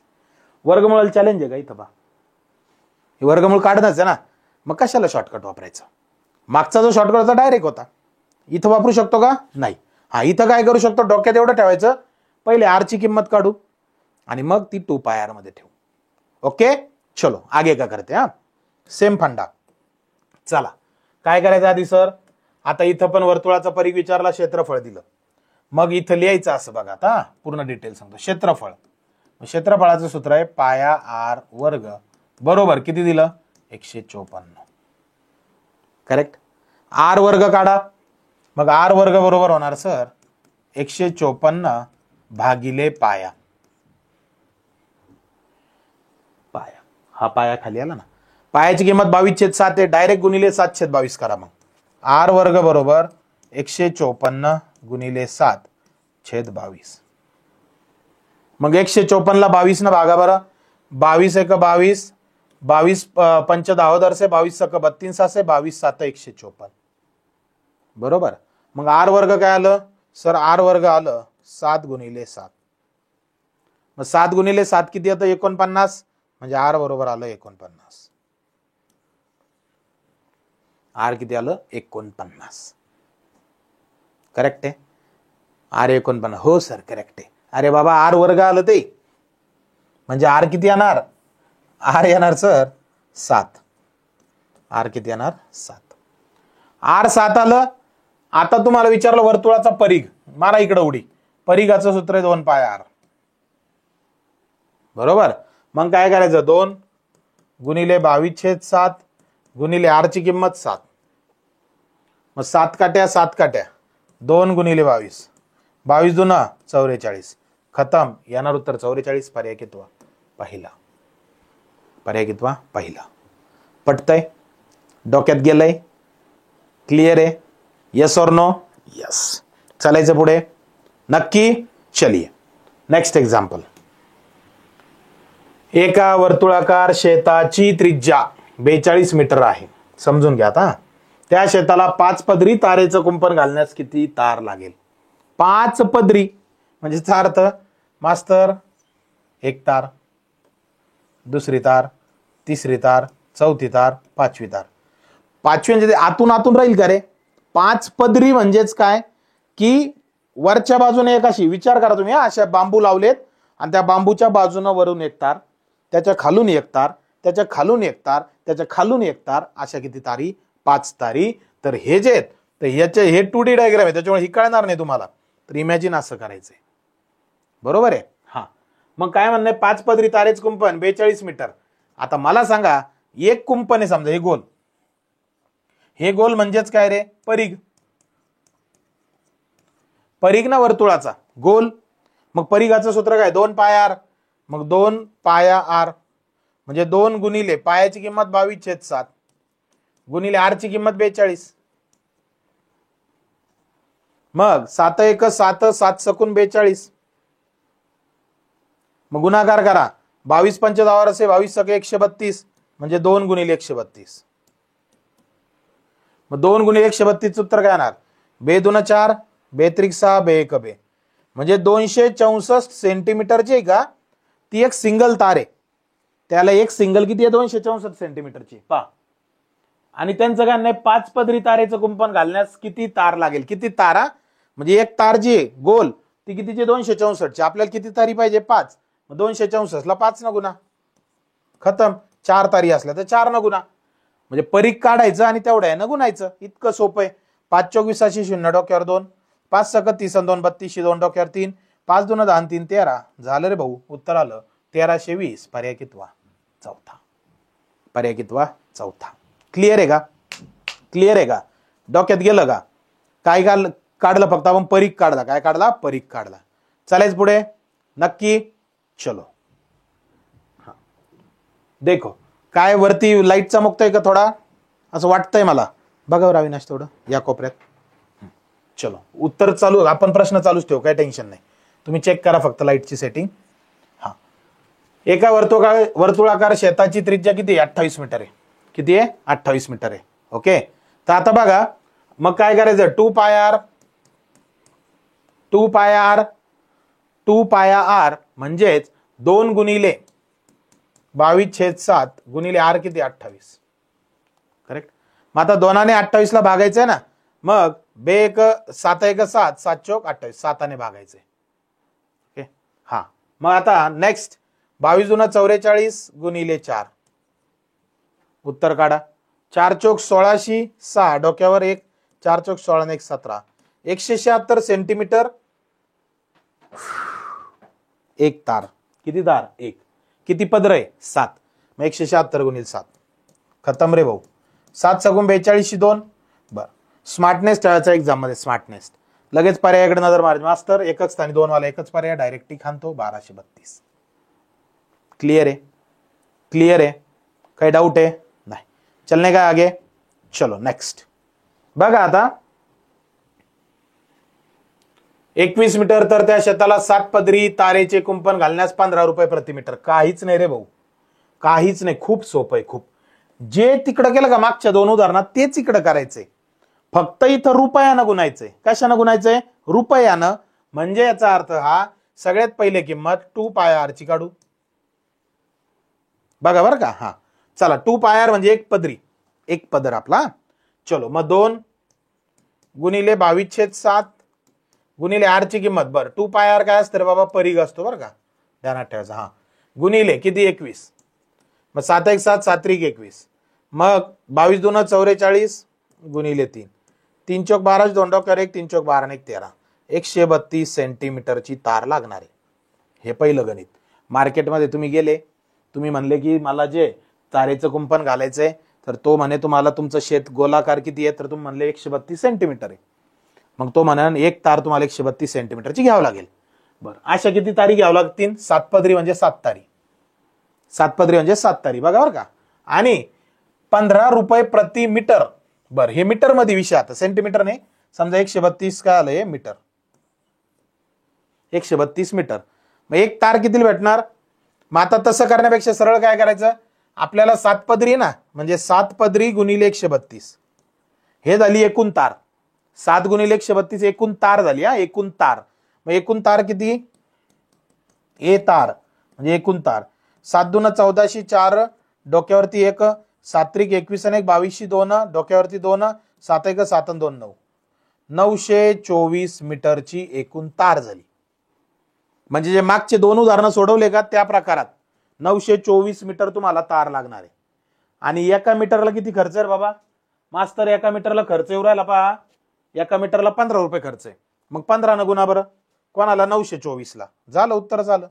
वर्गमूळाला चॅलेंज आहे का इथं? बा हे वर्गमूळ काढणंच आहे ना, मग कशाला शॉर्टकट वापरायचं? मागचा जो शॉर्टकट होता डायरेक्ट होता, इथं वापरू शकतो का? नाही. हा, इथं काय करू शकतो, डोक्यात एवढं ठेवायचं, पहिले आर ची किंमत काढू आणि मग ती 2 पाय आर मध्ये ठेवू. ओके चलो आगे का करते. हा सेम फंडा. चला काय करायचं आधी सर, आता इथं पण वर्तुळाचा परीघ विचारला, क्षेत्रफळ दिलं. मग इथं लिहायचं असं बघा. आता पूर्ण डिटेल सांगतो. क्षेत्रफळ, क्षेत्रफळाचं सूत्र आहे पाया आर वर्ग बरोबर किती दिलं? 154. करेक्ट. आर वर्ग काढा. मग आर वर्ग बरोबर होणार सर 154 भागिले पाया. पाया हा पाया खाली आला ना. पायाची किंमत 22/7 आहे. डायरेक्ट गुणिले 7/22 करा. मग आर वर्ग बरोबर 154 गुणिले 7/22. मग 154 ला 22 न भागा बरं. 22 1 22, 22 5 10 दर से 22 1 32 से 22 7 154 बरोबर. मग आर वर्ग काय आलं सर? आर वर्ग आलं 7 गुणिले 7. मग 7 गुणिले 7 किती येतं? 49. म्हणजे आर बरोबर आलं 49. आर किती आलं? 49. करेक्ट आहे. आर 49. हो सर करेक्ट आहे. अरे बाबा आर वर्ग आलं ते, म्हणजे आर किती येणार? आर येणार सर 7. आर किती येणार? 7. आर 7 आलं. आता तुम्हाला विचारलं वर्तुळाचा परीघ, मारा इकडे उडी. परीघाचं सूत्र आहे 2 पाय आर बरोबर. मग काय करायचं? 2 गुणिले 22/7 गुणिले आर ची किंमत 7. मग 7 काट्या 7 काट्या 2 गुणिले 22, 22 दुना 44. खतम. येणार उत्तर 44. पर्याय कितवा? पहिला. पर्याय कितवा? पहिला. पटतय? डोक्यात गेलंय? क्लिअर आहे? यस और नो? यस. चालायचं पुढे नक्की. चलिए नेक्स्ट एग्जाम्पल. एका वर्तुळाकार शेताची त्रिज्या 42 मीटर आहे. समजून घ्या आता. त्या शेताला 5 पदरी तारेचं कुंपण घालण्यास किती तार लागेल? 5 पदरी म्हणजे याचा अर्थ मास्तर 1 तार, दुसरी तार, तिसरी तार, चौथी तार, 5वी तार. 5वी म्हणजे आतून आतून राहील का रे? 5 पदरी म्हणजेच काय की वरच्या बाजूने एक अशी, विचार करा तुम्ही, अशा बांबू लावलेत आणि त्या बांबूच्या बाजूनं वरून एक तार, त्याच्या खालून एक तार, त्याच्या खालून एक तार, त्याच्या खालून एक तार, अशा किती तारी? 5 तारी. तर हे जे आहेत, तर ह्याचे हे 2D डायग्राम आहे, त्याच्यामुळे ही कळणार नाही तुम्हाला. तर इमॅजिन असं करायचंय. बरोबर आहे? हा. मग काय म्हणणं आहे? 5 पदरी तारेच कुंपण 42 मीटर. आता मला सांगा, एक कुंपण आहे समजा, हे गोल, हे गोल म्हणजेच काय रे? परिघ. परिघ ना वर्तुळाचा, गोल. मग परिघाचं सूत्र काय? 2 पाय आर. मग 2 पाया आर म्हणजे 2 गुणिले पायाची किंमत 22/7 गुणिले आर ची किंमत 42. मग 7 1 7 7 सकून 42. मग गुणाकार करा. 22 पंच 10 22 सके 132 म्हणजे 2 गुणिले 132. मग 2 गुणिले 132 उत्तर काय येणार? 2 2 4 2 3 6 2 1 2 म्हणजे 264 सेंटीमीटरची आहे का ती एक सिंगल तार आहे. त्याला एक सिंगल किती आहे? 264 सेंटीमीटरची. पहा, आणि त्यांचं काय नाही, 5 पदरी तारेचं कुंपण घालण्यास किती तार लागेल? किती तारा म्हणजे एक तार जी आहे गोल ती कितीची? 264ची. आपल्याला किती तारी पाहिजे? 5. मग 264 ला 5 न गुणा, खतम. 4 तारी असल्या तर 4 न गुणा, म्हणजे परिघ काढायचं आणि तेवढ्या न गुणायचं. इतकं सोपं आहे. 5 चौक 20 0 डोक्यावर 2, 5 सक 30 2 32 2 डोक्यावर 3, 5 2 10 3 13. झालं रे भाऊ, उत्तर आलं 1320. पर्याय कितवा? चौथा. पर्याय कितवा? चौथा. क्लिअर आहे का? क्लिअर आहे का? डोक्यात गेलं का? काय काढलं? फक्त आपण परिघ काढला. काय काढला? परिघ काढला. चालायच पुढे नक्की. चलो, हा देखो, काय वरती लाईट चमकतोय का थोडा? असं वाटतंय मला. बघा अविनाश थोडं या कोपऱ्यात. चलो, उत्तर चालू, आपण प्रश्न चालूच ठेवू, काय टेन्शन नाही. तुम्ही चेक करा फक्त लाईटची सेटिंग. हा, एका वर्तुळाकार शेताची त्रिज्या किती? 28 मीटर आहे. किती आहे? 28 मीटर आहे. ओके. तर आता बघा, मग काय करायचं? 2 पाय आर 2 पाया आर 2 पाया आर म्हणजेच 2 गुणिले 22/7 गुणिले आर किती? 28. करेक्ट. मग आता 2 ने 28 ला भागायचंय ना. मग 2 1 7 1 7 7 चौक 28 7 ने भागायचंय. ओके. हा, मग आता नेक्स्ट 22 दूना 44 गुणिले 4. उत्तर काढा. 4 चौक 16 6 डोक्यावर 1, 4 चौक 16 1 17 176 सेंटीमीटर. एक तार. किती तार? एक. किती पदर आहे? 7. मग 176 गुणिले 7. खतम रे भाऊ. 7 सगून 42 2. बर, स्मार्टनेस ठेवायचा एक्झाम मध्ये. स्मार्टनेस लगेच पर्यायाकडे नजर मारायची. मास्तर एकच स्थानी 2 वाला एकच पर्याय, डायरेक्टली खानतो. 1232. क्लियर आहे? क्लियर आहे? काही डाऊट आहे? नाही. चलने का आगे? चलो नेक्स्ट. बघा आता 21 मीटर तर त्या शेताला 7 पदरी तारेचे कुंपण घालण्यास 15 रुपये प्रति मीटर. काहीच नाही रे भाऊ, काहीच नाही. खूप सोपं आहे. खूप. जे तिकडं केलं का मागच्या 2 उदाहरणात तेच इकडं करायचंय. फक्त इथं रुपयानं गुणायचंय. कशानं गुणायचंय? रुपयानं. म्हणजे याचा अर्थ हा, सगळ्यात पहिले किंमत 2 पाय आर ची काढू. बघा बरं का. हा, चला 2 पाय आर म्हणजे एक पदरी, एक पदर आपला. चलो, मग 2 गुणिले 22/7 गुणिले आर ची किंमत. बरं, 2 पाय आर काय असतं रे बाबा? परिघ असतो बरं का, ध्यानात ठेवायचं. हा, गुणिले किती? 21. मग 7 1 7 7 3 21. मग 22 2 44 गुणिले 3, 3 चौक 12 2 डोक्यावर 1, 3 चौक 12 1 13. 132 सेंटीमीटरची तार लागणार आहे. हे पहिलं गणित. मार्केटमध्ये तुम्ही गेले, तुम्ही म्हणले की मला जे तारेचं कुंपण घालायचंय, तर तो म्हणे तुम्हाला तुमचं शेत गोलाकार किती आहे? तर तुम्ही म्हणले 132 सेंटीमीटर आहे. मग तो म्हणा एक तार तुम्हाला 132 सेंटीमीटरची घ्यावं लागेल. बरं, अशा किती तारी घ्यावं लागतील? 7 पदरी म्हणजे 7 तारी. 7 पदरी म्हणजे 7 तारी. बघा बरं का. आणि 15 रुपये प्रति मीटर. बरं, हे मीटर मध्ये विषय. आता सेंटीमीटर नाही, समजा 132 काय आलं? हे मीटर. 132 मीटर. मग एक तार किती भेटणार? मग आता तसं करण्यापेक्षा सरळ काय करायचं? आपल्याला 7 पदरी ना, म्हणजे 7 पदरी गुणिले 132 हे झाली एकूण तार. 7 गुणिले 132 एकूण तार झाली. हा, एकूण तार. मग एकूण तार किती? ए तार म्हणजे एकूण तार. 7 2 14 4 डोक्यावरती 1, 7 3 21 आणि 1 22 2 डोक्यावरती 2, 7 1 7 2 9 924 मीटरची एकूण तार झाली. म्हणजे जे मागचे दोन उदाहरणं सोडवले का त्या प्रकारात 924 मीटर तुम्हाला तार लागणार आहे. आणि एका मीटरला किती खर्च आहे बाबा मास्तर? एका मीटरला खर्च येऊ राहिला पहा, एका मीटरला 15 रुपये खर्च आहे. मग 15 न गुणा बरं कोणाला? 924 ला. झालं उत्तर झालं.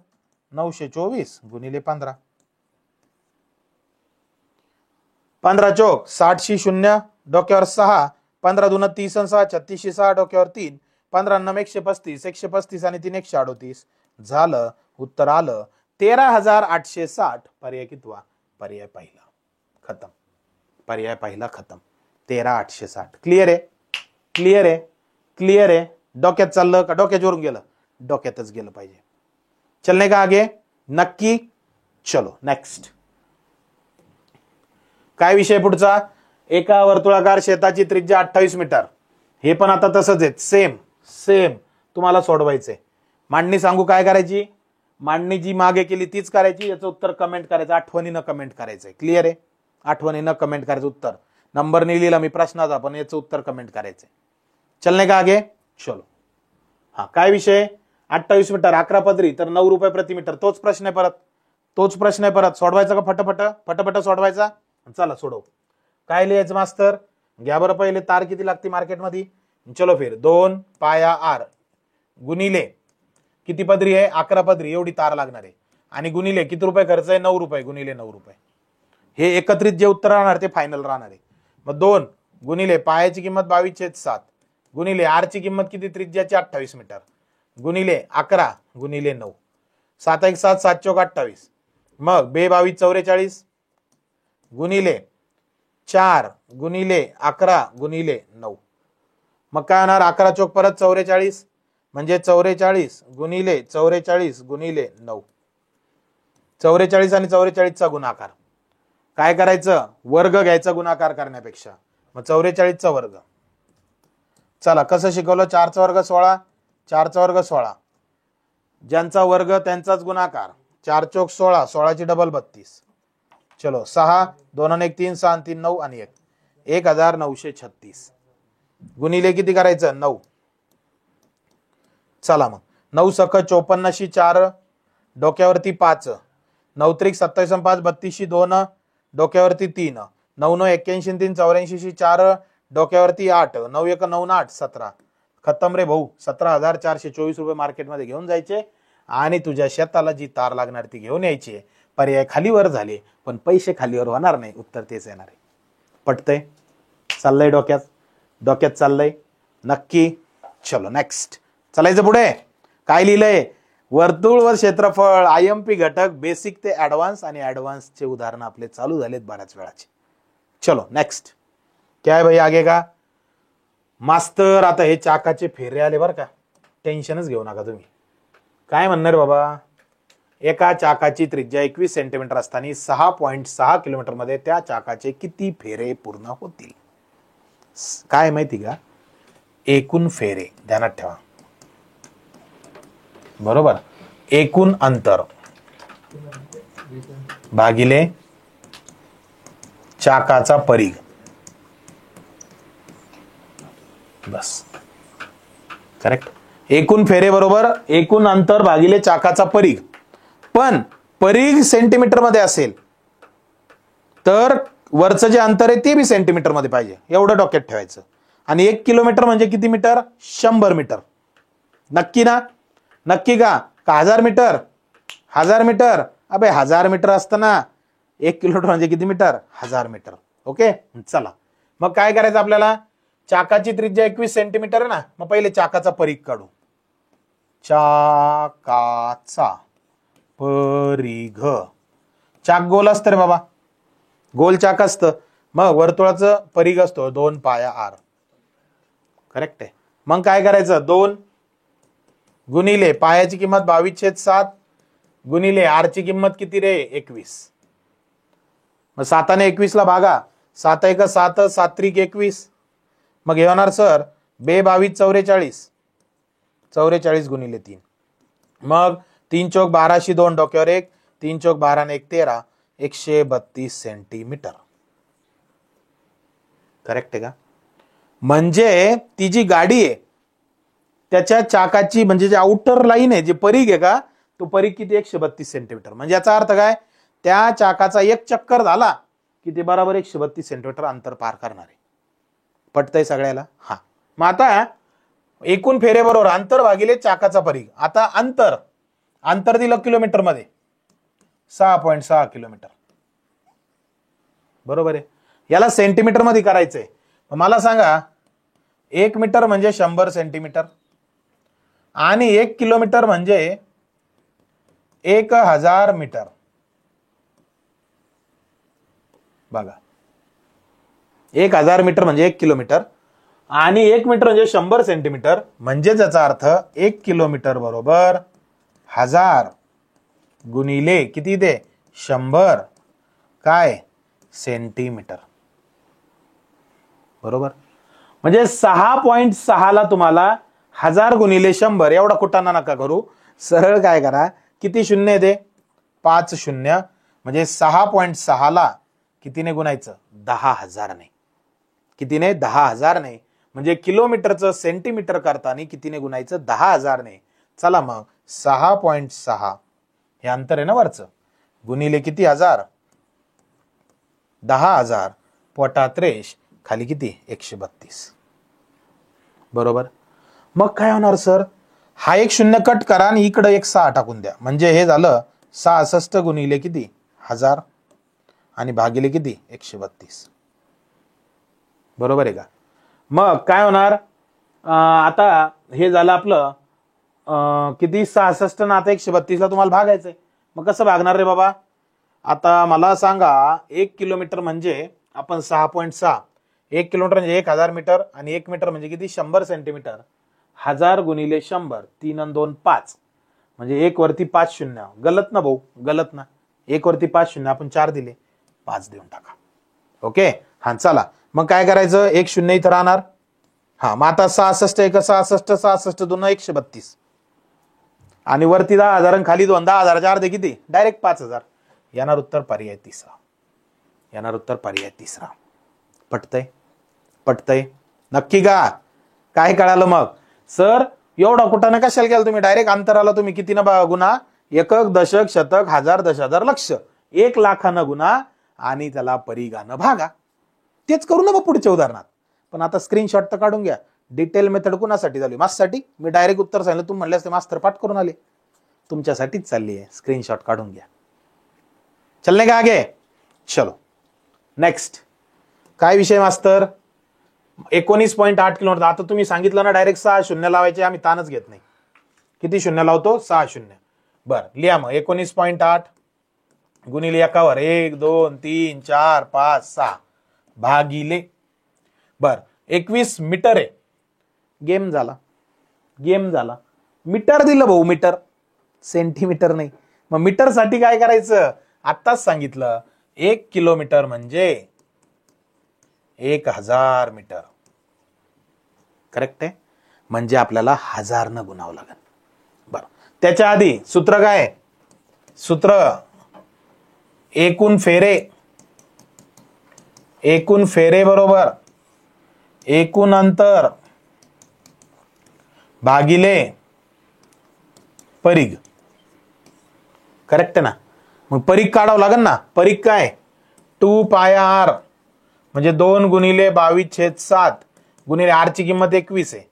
924 गुणिले 15. 15 चौक 60 शी 0 डोक्यावर 6, 15 दून 30 आणि 6 36 शी 6 डोक्यावर 3, 15 9 135, 135 आणि 3 138. झालं उत्तर आलं 13,860. पर्याय कितवा? पर्याय पहिला. खतम. पर्याय पहिला खतम. 13,860. क्लिअर आहे? क्लिअर आहे? क्लिअर आहे? डोक्यात चाललं का डोक्यावरून गेलं? डोक्यातच गेलं पाहिजे. चलने का आगे? नक्की. चलो नेक्स्ट. काय विषय पुढचा? एका वर्तुळाकार शेताची त्रिज्या 28 मीटर. हे पण आता तसंच आहे. सेम सेम तुम्हाला सोडवायचंय. मांडणी सांगू काय करायची? मांडणी जी मागे केली तीच करायची. याचं उत्तर कमेंट करायचं. आठवणीनं कमेंट करायचंय. क्लिअर आहे? आठवणीनं कमेंट करायचं उत्तर. नंबर नाही लिहिला मी प्रश्नाचा, पण याचं उत्तर कमेंट करायचंय. चलने का आगे? चलो. हा काय विषय? 28 मीटर 11 पदरी तर 9 रुपये प्रति मीटर. तोच प्रश्न आहे परत. तोच प्रश्न आहे परत. सोडवायचा का फटाफट? फटाफट सोडवायचा. चला सोडव. काय लिहायचं मास्तर? घ्या बरं पहिले तार किती लागते मार्केटमध्ये. चलो फिर 2 पाया आर गुणिले किती पदरी आहे? 11 पदरी एवढी तार लागणार आहे. आणि गुणिले किती रुपये खर्च आहे? 9 रुपये गुणिले 9 रुपये. हे एकत्रित जे उत्तर राहणार ते फायनल राहणार आहे. मग 2 गुणिले पायाची किंमत 22/7 गुणिले आर ची किंमत किती? त्रिज्याची 28 मीटर गुणिले 11 गुणिले 9. 7 1 7 7 चौक 28. मग 2 22 44 गुणिले 4 गुणिले 11 गुणिले 9. मग काय होणार? 11 चौक परत 44 म्हणजे 44 गुणिले 44 गुणिले 9. 44 आणि 44 चा गुणाकार. काय करायचं? वर्ग घ्यायचा गुणाकार करण्यापेक्षा. मग 44 चा वर्ग. चला कसं शिकवलं? 4 चा वर्ग 16, 4 चा वर्ग 16. ज्यांचा वर्ग त्यांचाच गुणाकार. 4 चौक 16, 16 ची डबल 32. चलो 6 2 आणि 1 3 6 आणि 3 9 आणि 1 1936 गुणिले किती करायचं? 9. चला मग 9 सख 54 शी 4 डोक्यावरती 5, 9 त्रिक 27 आणि 5 32 शी 2 डोक्यावरती 3, 9 9 81 3 84 शी 4 डोक्यावरती 8, 9 1 9 8 17. खतम रे भाऊ. 17,424 रुपये मार्केटमध्ये घेऊन जायचे आणि तुझ्या शेताला जी तार लागणार ती घेऊन यायची. पर्याय खालीवर झाले पण पैसे खालीवर होणार नाही. उत्तर तेच येणार आहे. पटतंय? चाललंय डोक्यात? डोक्यात चाललंय नक्की? चलो नेक्स्ट. चालायचं पुढे. काय लिहिलंय? वर्तुळ व क्षेत्रफळ IMP घटक बेसिक ते ऍडव्हान्स आणि ऍडव्हान्सचे उदाहरण आपले चालू झालेत बऱ्याच वेळाचे. चलो नेक्स्ट. क्या है भाई आगे का? मास्तर आता हे चाकाचे फेरे आले बरं का. टेन्शनच घेऊ नका तुम्ही. काय म्हणणार बाबा? एका चाकाची त्रिज्या 21 सेंटीमीटर असताना 6.6 किलोमीटर मध्ये त्या चाकाचे किती फेरे पूर्ण होतील? काय माहिती का? एकूण फेरे ध्यानात ठेवा. बरोबर. एकूण अंतर भागिले चाकाचा परिघ. बस करेक्ट. एकूण फेरे बरोबर एकूण अंतर भागिले चाकाचा परिघ. पण परिघ सेंटीमीटर मध्ये असेल तर वरचं जे अंतर आहे ते बी सेंटीमीटर मध्ये पाहिजे. एवढं डोक्यात ठेवायचं. आणि 1 किलोमीटर म्हणजे किती मीटर? 100 मीटर. नक्की ना? नक्की का? 1000 मीटर? 1000 मीटर? अबे 1000 मीटर असतं ना. 1 किलोमीटर म्हणजे किती मीटर? 1000 मीटर. ओके. चला मग काय करायचं आपल्याला? चाकाची त्रिज्या 21 सेंटीमीटर आहे ना. मग पहिले चाकाचा परिघ काढू. चाकाचा परिघ. चाक गोल असतं रे बाबा. गोल चाक असतं. मग वर्तुळाचं परिघ असतो 2 पाया आर. करेक्ट आहे. मग काय करायचं? 2 गुणिले पायाची किंमत 22/7 गुणिले आर ची किंमत किती रे? 21. मग 7 ने 21 ला भागा. 7 1 7 7 त्रिक 21. मग हे होणार सर 2 22 44. 44 गुणिले 3. मग 3 चौक 12 शी 2 डोक्यावर 1, 3 चौक 12 ने 1 13 132 सेंटीमीटर. करेक्ट आहे का? म्हणजे ती जी गाडी आहे त्याच्या चाकाची म्हणजे जे आउटर लाईन आहे, जे परीघ आहे का, तो परीघ किती 132 सेंटीमीटर. म्हणजे याचा अर्थ काय, त्या चाकाचा एक चक्कर झाला की ते बरोबर 132 सेंटीमीटर अंतर पार करणार आहे. पटतंय सगळ्याला? हा. मग आता एकूण फेरे बरोबर अंतर भागिले चाकाचा परीघ. आता अंतर दिलं किलोमीटर मध्ये, 6.6 किलोमीटर. बरोबर आहे. याला सेंटीमीटर मध्ये करायचंय. मला सांगा 1 मीटर म्हणजे 100 सेंटीमीटर आणि 1 किलोमीटर म्हणजे 1000 मीटर. बघा, 1000 मीटर म्हणजे 1 किलोमीटर आणि 1 मीटर म्हणजे 100 सेंटीमीटर. म्हणजे त्याचा अर्थ 1 किलोमीटर बरोबर 1000 गुणिले किती ते 100 काय सेंटीमीटर. बरोबर. म्हणजे 6.6 ला तुम्हाला 1000 गुणिले 100 एवढा कुटाणा नका करू, सरळ काय करा, किती शून्य येते 5 शून्य. म्हणजे 6.6 ला कितीने गुणायचं 10,000 ने. कितीने 10,000 ने. म्हणजे किलोमीटरचं सेंटीमीटर करताना कितीने गुणायचं 10,000 ने. चला मग 6.6 हे अंतर आहे ना वरचं, गुणिले किती 1000, 10,000 पोटात रेष, खाली किती 132. बरोबर. मग काय होणार सर, हा एक शून्य कट करा आणि इकडे एक 6 टाकून द्या. म्हणजे हे झालं 66 गुणिले किती 1000 आणि भागिले किती 132. बरोबर आहे का. मग काय होणार, आता हे झालं आपलं किती 66 ना, आता 132 ला तुम्हाला भागायचंय. मग कसं भागणार रे बाबा. आता मला सांगा 1 किलोमीटर म्हणजे आपण 6.6, 1 किलोमीटर म्हणजे 1000 मीटर आणि 1 मीटर म्हणजे किती 100 सेंटीमीटर. 1000 गुणिले 100, 3 आणि 2 5, म्हणजे 1 वरती 5 शून्य. गलत ना भाऊ, गलत ना. 1 वरती 5 शून्य, आपण 4 दिले, 5 देऊन टाका. ओके. हा चला मग काय करायचं, 1 शून्य इथं राहणार. हा मग आता 66 1 66, 66 2 132 आणि वरती 10,000 आणि खाली 2, 10,000चे अर्धे किती डायरेक्ट 5,000. येणार उत्तर पर्याय तिसरा. येणार उत्तर पर्याय तिसरा. पटतंय? पटतंय नक्की का. काय कळालं मग सर, एवढा कुठं ना कशाला केलं तुम्ही, डायरेक्ट अंतराला तुम्ही किती ना गुणा, एकक दशक शतक हजार दशहजार लक्ष, 1 लाखानं गुणा आणि त्याला परिघानं भागा. तेच करू ना पुढच्या उदाहरणात. पण आता स्क्रीनशॉट तर काढून घ्या. डिटेल मेथड कुणासाठी झाली, मास्टरसाठी. मी डायरेक्ट उत्तर सांगितलं, तुम्ही म्हणले असते मास्टर पाठ करून आले. तुमच्यासाठीच चालली आहे. स्क्रीनशॉट काढून घ्या. चलने का आगे. चलो नेक्स्ट. काय विषय मास्तर, 19.8 किलोमीटर. आता तुम्ही सांगितलं ना डायरेक्ट 6 शून्य लावायचे, आम्ही ताणच घेत नाही. किती शून्य लावतो 6 शून्य. बर लिहा मग 19.8 गुणिले एकावर 1 2 3 4 5 6 भागिले, बर 21 मीटर आहे. गेम झाला, गेम झाला. मीटर दिलं भाऊ, मीटर, सेंटीमीटर नाही. मग मीटर साठी काय करायचं, आत्ताच सांगितलं 1 किलोमीटर म्हणजे 1000 मीटर. करेक्ट आहे. म्हणजे आपल्याला 1000 न गुणावं लागेल. बर त्याच्या आधी सूत्र काय, सूत्र एकूण फेरे, एकूण फेरे बरोबर एकूण अंतर भागिले परीघ. करेक्ट आहे ना. मग परीघ काढावं लागेल ना. परीघ काय 2 पाया r म्हणजे 2 गुणिले 22/7 गुणिले r ची किंमत 21 आहे.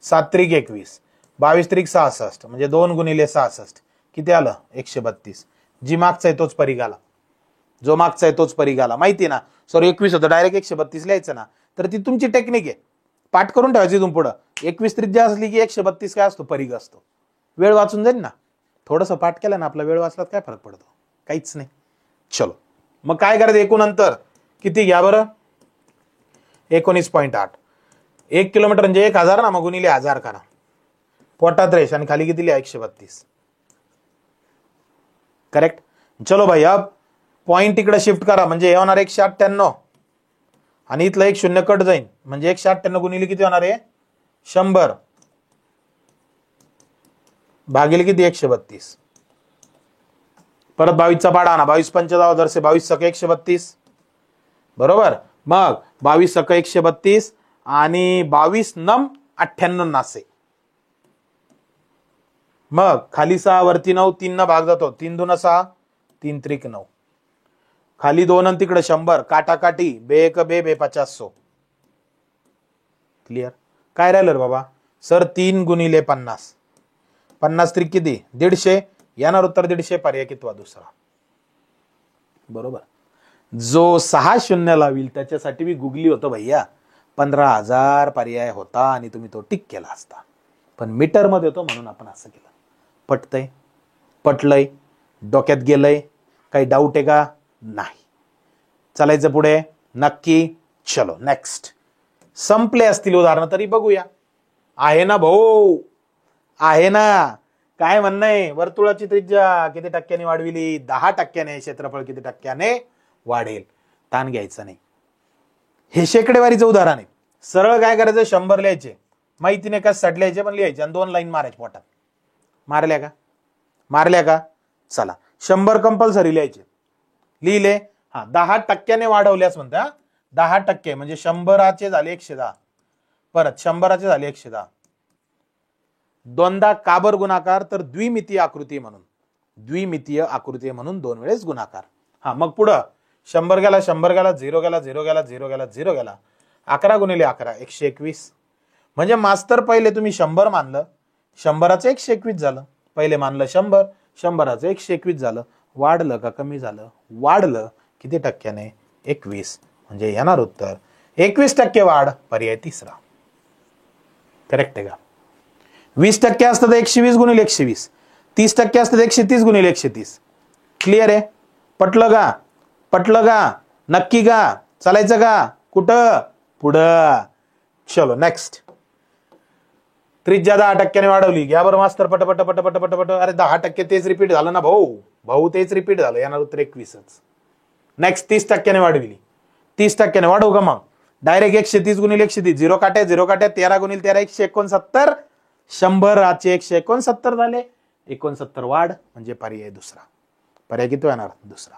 7 त्रिक 21, 22 त्रिक 66 म्हणजे 2 गुणिले 66 किती आलं 132. जी मागचा आहे तोच परीघ आला, जो मागचा आहे तोच परीघ आला. माहिती ना सर 21 होतं, डायरेक्ट 132 लिहायचं ना. तर ती तुमची टेक्निक आहे, पाठ करून ठेवायची इथून पुढं. 21 त्रिज्या असली की 132 काय असतो परीघ असतो. वेळ वाचून जाईल ना. थोडंसं पाठ केलं ना, आपला वेळ वाचलात काय फरक पडतो, काहीच नाही. चलो मग काय करायचं, एकूण अंतर किती घ्या बरं 19.8. 1 किलोमीटर म्हणजे 1000 ना, मग गुणिले 1000 करा. पोटात रेष आणि खाली किती लिहा 132. करेक्ट. चलो भाई अब पॉइंट इकडे शिफ्ट करा, म्हणजे हे होणार 198 आणि इथलं एक शून्य कट जाईल. म्हणजे 198 गुणिले किती होणार आहे 100 भागिले किती 132. परत 22चा पाडा आणा. 22 पंचेचाळ दरसे 22 सक 132. बरोबर. मग 22 सक 132 आणि 22 नम 98 नासे. मग खाली 6 वरती 9, 3 न भाग जातो, 3 2 6, 3 त्रिक 9, खाली 2 आणि तिकडे 100, काटाकाटी, बे एक बे बे 50. क्लिअर. काय राहिलं रे बाबा सर? 3 गुणिले 50, 50 त्रिक किती? 150. येणार उत्तर 150. पर्याय कितवा? दुसरा. बरोबर. जो 6 शून्य लावील त्याच्यासाठी मी गुगली होतो भैया. 15,000 पर्याय होता आणि तुम्ही तो टिक केला असता, पण मीटर मध्ये होतो म्हणून आपण असं केलं. पटतंय? पटलंय? डोक्यात गेलंय? काही डाऊट आहे का? नाही. चालायचं पुढे? नक्की. चलो नेक्स्ट. संपले असतील उदाहरण तरी बघूया. आहे ना भाऊ? आहे ना? काय म्हणणं आहे? वर्तुळाची त्रिज्या किती टक्क्याने वाढविली? 10%. क्षेत्रफळ किती टक्क्याने वाढेल? ताण घ्यायचं नाही. हे शेकडेवारीचं उदाहरण आहे. सरळ काय करायचं? 100 लिहायचे, माहितीने का सट लिहायचे, पण लिहायचे आणि 2 लाईन मारायचे पोटात. मारल्या का? मारल्या का? चला 100 कंपल्सरी लिहायचे. लिहिले. हा 10% वाढवल्यास म्हणता. 10% म्हणजे 100चे झाले 110, परत 100चे झाले 110. दोनदा काबर गुणाकार? तर द्विमितीय आकृती म्हणून. द्विमितीय आकृती म्हणून 2 वेळेस गुणाकार. हा मग पुढं 100 गेला, 100 गेला, 0 गेला, 0 गेला, 0 गेला, 0 गेला. 11 गुणिले 11 121. म्हणजे मास्तर पहिले तुम्ही 100 मानलं, 100चं 121 झालं. पहिले मानलं 100, 100चं 121 झालं. वाढलं का कमी झालं? वाढलं. किती टक्क्याने? 21. म्हणजे येणार उत्तर 21% वाढ. पर्याय तिसरा. करेक्ट आहे का? 20% असतं तर 120 गुणिले 120, 30% असतं तर 130 गुणिले 130. क्लिअर आहे? पटलं का? पटलं का? नक्की का? चालायचं का? कुठं? पुढं. चलो नेक्स्ट. त्रिज्या 10% वाढवली. घ्या बरं मास्तर पटपट पटपट पटपट. अरे 10% तेच रिपीट झालं ना भाऊ. भाऊ तेच रिपीट झालं. येणार उत्तर 21च. नेक्स्ट 30% वाढविली. 30% वाढवू का मग? डायरेक्ट 130 गुणिले 130, 0 काट्या 0 काट्या, 13 गुणिले 13 169. 100चे 169 झाले. 69 वाढ म्हणजे पर्याय दुसरा. पर्याय किती येणार? दुसरा.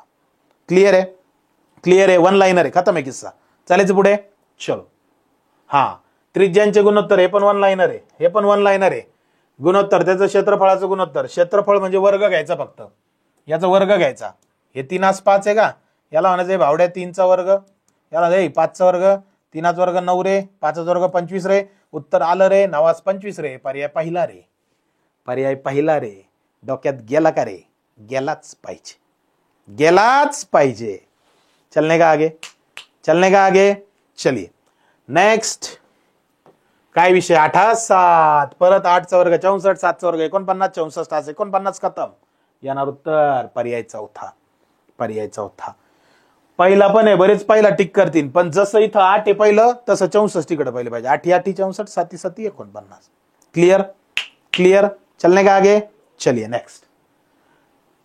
क्लिअर आहे? क्लिअर आहे? 1 लाईनर आहे. खतम आहे किस्सा. चालायचं पुढे. चलो. हा त्रिज्यांचे गुणोत्तर. हे पण 1 लाईनर आहे. हे पण 1 लाईनर आहे. गुणोत्तर त्याचं क्षेत्रफळाचं गुणोत्तर. क्षेत्रफळ म्हणजे वर्ग घ्यायचा फक्त. याचा वर्ग घ्यायचा. हे 3/5 आहे का? याला म्हणायचं भावड्या 3चा वर्ग. याला 5चा वर्ग. 3चा वर्ग 9 रे. 5चा वर्ग 25 रे. उत्तर आलं रे. 9 25 रे. पर्याय पहिला रे. पर्याय पहिला रे. डोक्यात गेला का रे? गेलाच पाहिजे. गेलाच पाहिजे. चलने का आगे? चलने का आगे? चलिए नेक्स्ट. काय विषय? 7 परत 8चा वर्ग 64, 7चा वर्ग 49, 64 49 खतम. येणार उत्तर पर्याय चौथा. पर्याय चौथा. पहिला पण आहे. बरेच पहिला टिक करतील, पण जसं इथं 8 आहे पहिलं तसं 64 तिकडे पहिले पाहिजे. 8 8 64, 7 7 49. क्लियर? क्लियर? चलने का आगे? चलिए नेक्स्ट.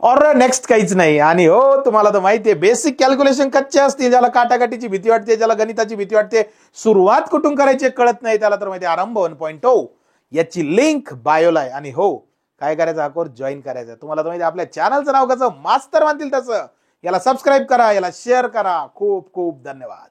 और नेक्स्ट काहीच नाही. आणि हो तुम्हाला तर माहिती आहे बेसिक कॅल्क्युलेशन कच्चे असते. ज्याला काटाकाटीची भीती वाटते, ज्याला गणिताची भीती वाटते, सुरुवात कुठून करायची कळत नाही, त्याला तर माहिती आरंभ 1.0 याची लिंक बायोला आहे. आणि हो काय करायचं? हा कोर्स जॉईन करायचा. तुम्हाला तर माहिती आपल्या चॅनलचं नाव कसं? मास्तर म्हणतील तसं. याला सबस्क्राईब करा, याला शेअर करा. खूप खूप धन्यवाद.